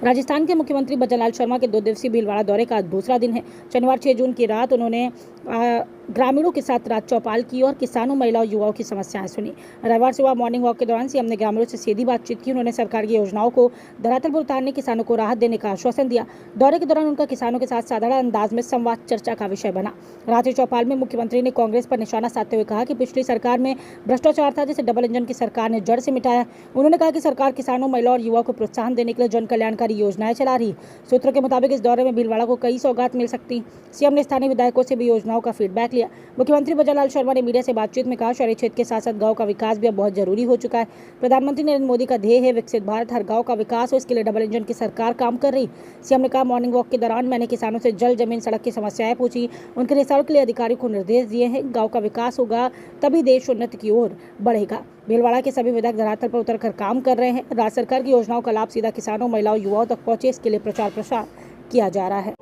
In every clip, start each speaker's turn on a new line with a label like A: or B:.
A: राजस्थान के मुख्यमंत्री भजनलाल शर्मा के 2 दिवसीय भीलवाड़ा दौरे का आज दूसरा दिन है। शनिवार 6 जून की रात उन्होंने ग्रामीणों के साथ रात चौपाल की और किसानों, महिलाओं, युवाओं की समस्याएं सुनी। रविवार सुबह मॉर्निंग वॉक के दौरान सीएम ने ग्रामीणों से सीधी बातचीत की। उन्होंने सरकार की योजनाओं को धरातल पर उतारने, किसानों को राहत देने का आश्वासन दिया। दौरे के दौरान उनका किसानों के साथ साधारण अंदाज में संवाद चर्चा का विषय बना। रात्रि चौपाल में मुख्यमंत्री ने कांग्रेस पर निशाना साधते हुए कहा कि पिछली सरकार में भ्रष्टाचार था, जिसे डबल इंजन की सरकार ने जड़ से मिटाया। उन्होंने कहा कि सरकार किसानों, महिलाओं और युवाओं को प्रोत्साहन देने के लिए जन कल्याणकारी योजनाएं चला रही। सूत्रों के मुताबिक इस दौरे में भीलवाड़ा को कई सौगात मिल सकती। सीएम ने स्थानीय विधायकों से भी योजनाओं का फीडबैक लिया। मुख्यमंत्री भजनलाल शर्मा ने मीडिया से बातचीत में कहा, शहरी क्षेत्र के साथ साथ गांव का विकास भी अब बहुत जरूरी हो चुका है। प्रधानमंत्री नरेंद्र मोदी का ध्येय है विकसित भारत, हर गांव का विकास हो। इसके लिए डबल इंजन की सरकार काम कर रही। सीएम ने कहा, मॉर्निंग वॉक के दौरान मैंने किसानों से जल, जमीन, सड़क की समस्याएं पूछी। उनके निस्तारण के लिए अधिकारियों को निर्देश दिए हैं। गाँव का विकास होगा तभी देश उन्नति की ओर बढ़ेगा। भीलवाड़ा के सभी विधायक धरातल पर उतरकर काम कर रहे हैं। राज्य सरकार की योजनाओं का लाभ सीधा किसानों, महिलाओं, युवाओं तक पहुंचे, इसके लिए प्रचार प्रसार किया जा रहा है।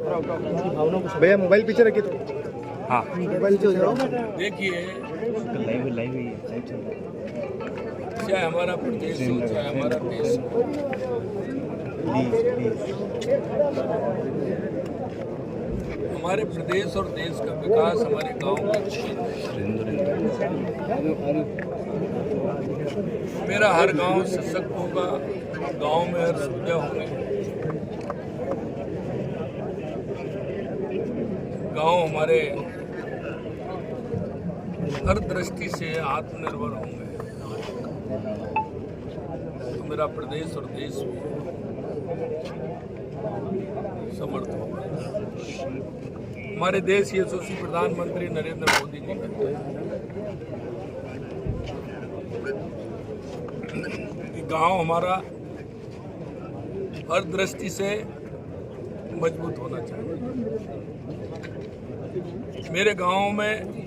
B: भैया मोबाइल पीछे रखिए।
C: हाँ
D: देखिए, चाहे हमारा प्रदेश हो, चाहे हमारा देश हो, हमारे प्रदेश और देश का विकास हमारे गांव में। मेरा हर गांव सशक्त होगा, गांव में हर सुविधा होगी, गांव हमारे हर दृष्टि से आत्मनिर्भर होंगे, तो मेरा प्रदेश और देश भी समर्थ होगा। हमारे देश यशस्वी प्रधानमंत्री नरेंद्र मोदी जी कहते हैं कि गांव हमारा हर दृष्टि से मजबूत होना चाहिए। मेरे गांव में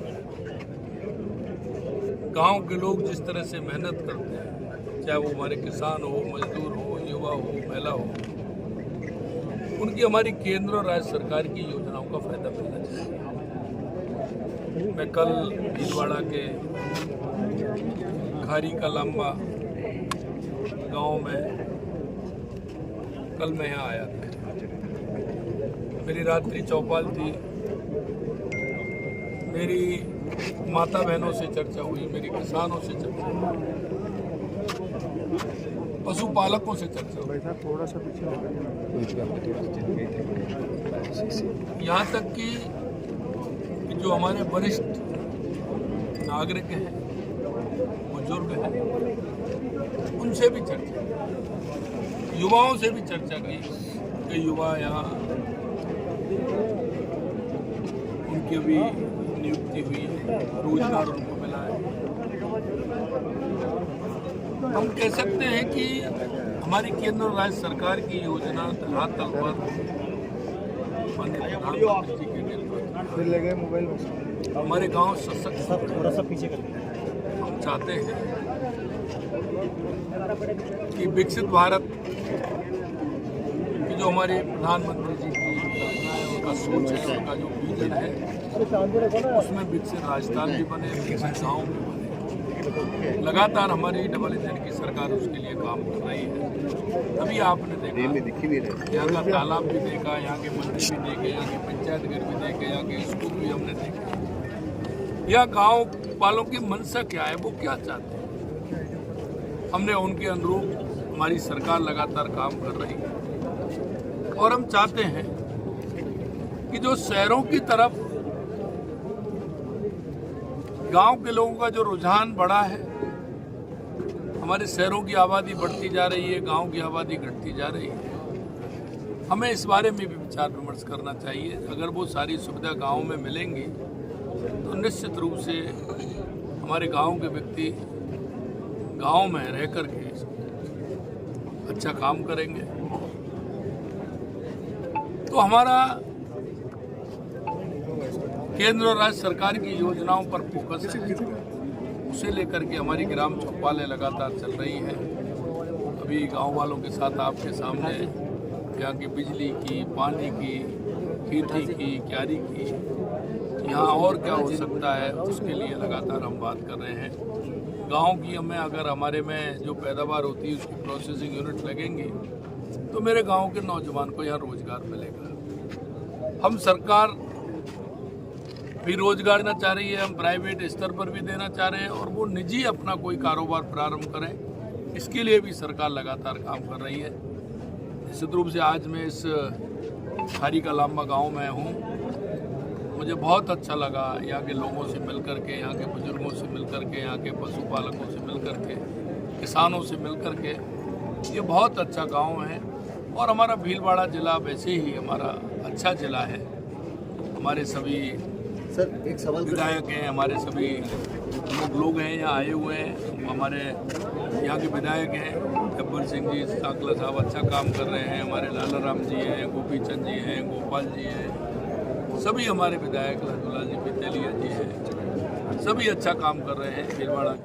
D: गांव के लोग जिस तरह से मेहनत करते हैं, चाहे वो हमारे किसान हो, मजदूर हो, युवा हो, महिला हो, उनकी हमारी केंद्र और राज्य सरकार की योजनाओं का फायदा मिलना चाहिए। मैं कल भीलवाड़ा के खारी का लंबा गांव में कल मैं यहाँ आया था। मेरी रात्रि चौपाल थी। मेरी माता बहनों से चर्चा हुई, मेरी किसानों से चर्चा हुई, पशुपालकों से चर्चा हुई, यहाँ तक कि जो हमारे वरिष्ठ नागरिक हैं, बुजुर्ग हैं, उनसे भी चर्चा, युवाओं से भी चर्चा की कि युवा यहाँ उनकी भी नियुक्ति हुई है, रोजगार उनको मिला है। हम कह सकते हैं कि हमारी केंद्र और राज्य सरकार की योजना धरातल पर प्रधानमंत्री जी के नेतृत्व हमारे गांव सशक्त,
C: थोड़ा सा पीछे कर।
D: हम चाहते हैं कि विकसित भारत की जो हमारे प्रधानमंत्री जी की उनका सोच है, उनका जो विजन है, उसमें विकसित राजस्थान भी बने, विकसित गाँव भी बने। लगातार हमारी डबल इंजन की सरकार उसके लिए काम कर रही है। अभी आपने देखा, यहाँ का तालाब भी देखा, यहाँ के मंदिर भी देखे, यहाँ के पंचायत घर भी देखे, यहाँ के स्कूल भी हमने देखे। यह गाँव वालों की मंशा क्या है, वो क्या चाहते हैं, हमने उनके अनुरूप हमारी सरकार लगातार काम कर रही है। और हम चाहते हैं कि जो शहरों की तरफ गांव के लोगों का जो रुझान बढ़ा है, हमारे शहरों की आबादी बढ़ती जा रही है, गांव की आबादी घटती जा रही है, हमें इस बारे में भी विचार विमर्श करना चाहिए। अगर वो सारी सुविधा गांव में मिलेंगी तो निश्चित रूप से हमारे गांव के व्यक्ति गांव में रह कर के अच्छा काम करेंगे। तो हमारा केंद्र और राज्य सरकार की योजनाओं पर फोकस है, उसे लेकर के हमारी ग्राम चौपालें लगातार चल रही हैं। अभी गांव वालों के साथ आपके सामने यहाँ की बिजली की, पानी की, खेती की, क्यारी की, यहाँ और क्या हो सकता है, उसके लिए लगातार हम बात कर रहे हैं। गांव की हमें अगर हमारे में जो पैदावार होती है उसकी प्रोसेसिंग यूनिट लगेंगी तो मेरे गांव के नौजवान को यहाँ रोजगार मिलेगा। हम सरकार भी रोजगार देना चाह रही है, हम प्राइवेट स्तर पर भी देना चाह रहे हैं और वो निजी अपना कोई कारोबार प्रारंभ करें, इसके लिए भी सरकार लगातार काम कर रही है। निश्चित रूप से आज मैं इस खारी का लांबा गाँव में हूँ, मुझे बहुत अच्छा लगा यहाँ के लोगों से मिल कर के, यहाँ के बुजुर्गों से मिल कर के, यहाँ के पशुपालकों से मिल कर के, किसानों से मिल कर के। ये बहुत अच्छा गांव है और हमारा भीलवाड़ा जिला वैसे ही हमारा अच्छा जिला है। हमारे सभी
B: सर एक सवाल
D: विधायक हैं, हमारे सभी प्रमुख लोग हैं यहाँ आए हुए हैं। हमारे यहाँ के विधायक हैं गब्बर सिंह जी साकला साहब अच्छा काम कर रहे हैं, हमारे लाला राम जी हैं, गोपी चंद जी हैं, गोपाल जी हैं, सभी हमारे विधायक लालूलाल जी पितेलिया जी हैं, सभी अच्छा काम कर रहे हैं भीलवाड़ा।